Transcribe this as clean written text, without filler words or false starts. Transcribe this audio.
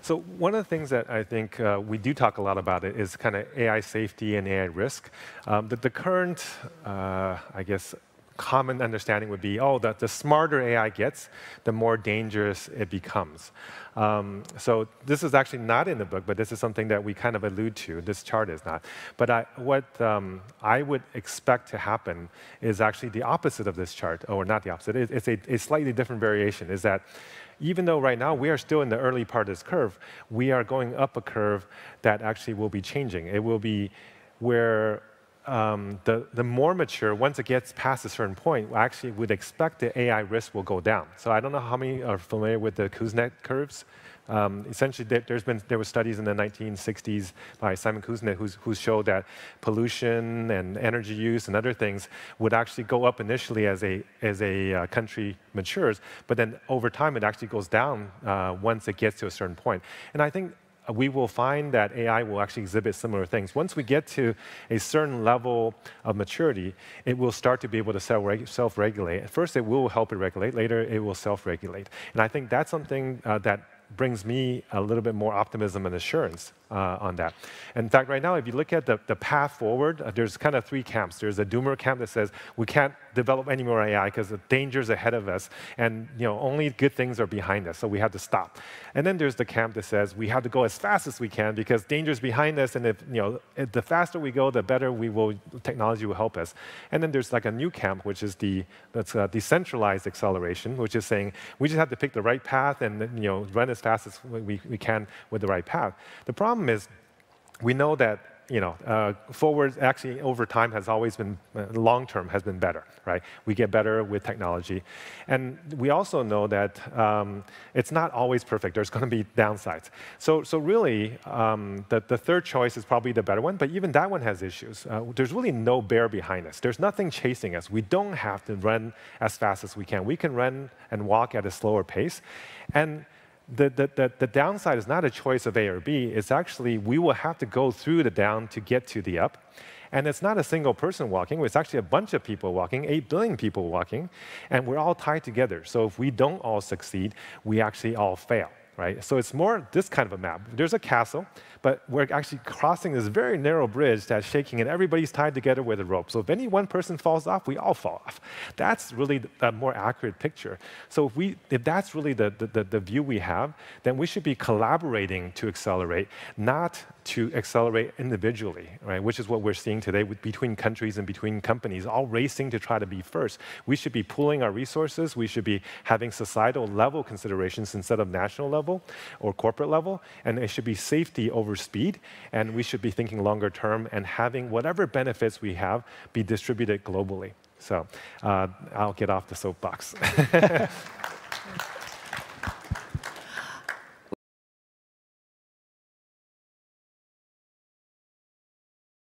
So one of the things that I think we do talk a lot about it is kind of AI safety and AI risk. The current, I guess, common understanding would be, oh, that the smarter AI gets, the more dangerous it becomes. So this is actually not in the book, but this is something that we kind of allude to. This chart is not. But what I would expect to happen is actually the opposite of this chart, or not the opposite. It's a slightly different variation, is that even though right now we are still in the early part of this curve, we are going up a curve that actually will be changing. It will be where the more mature, once it gets past a certain point, we actually would expect the AI risk will go down. So I don't know how many are familiar with the Kuznets curves. Essentially, there were studies in the 1960s by Simon Kuznets who showed that pollution and energy use and other things would actually go up initially as a country matures, but then over time it actually goes down once it gets to a certain point. And I think we will find that AI will actually exhibit similar things. Once we get to a certain level of maturity, it will start to be able to self-regulate. At first, it will help it regulate. Later, it will self-regulate. And I think that's something that brings me a little bit more optimism and assurance on that. In fact, right now, if you look at the path forward, there's kind of three camps. There's a doomer camp that says we can't develop any more AI because the danger's ahead of us, and only good things are behind us, so we have to stop. And then there's the camp that says we have to go as fast as we can because danger's behind us, and if the faster we go, the better technology will help us. And then there's like a new camp, which is that's decentralized acceleration, which is saying we just have to pick the right path and run as fast as we can with the right path. The problem is we know that forward actually over time has always been, long term has been better, right? We get better with technology. And we also know that it's not always perfect. There's going to be downsides. So really, the third choice is probably the better one, but even that one has issues. There's really no bear behind us. There's nothing chasing us. We don't have to run as fast as we can. We can run and walk at a slower pace. And the downside is not a choice of A or B. It's actually we will have to go through the down to get to the up. And it's not a single person walking. It's actually a bunch of people walking, 8 billion people walking. And we're all tied together. So if we don't all succeed, we actually all fail. Right? So it's more this kind of a map. There's a castle, but we're actually crossing this very narrow bridge that's shaking, and everybody's tied together with a rope. So if any one person falls off, we all fall off. That's really a more accurate picture. So if that's really the view we have, then we should be collaborating to accelerate, not to accelerate individually, right? Which is what we're seeing today between countries and between companies, all racing to try to be first. We should be pooling our resources. We should be having societal level considerations instead of national level or corporate level, and it should be safety over speed, and we should be thinking longer term and having whatever benefits we have be distributed globally. So I'll get off the soapbox.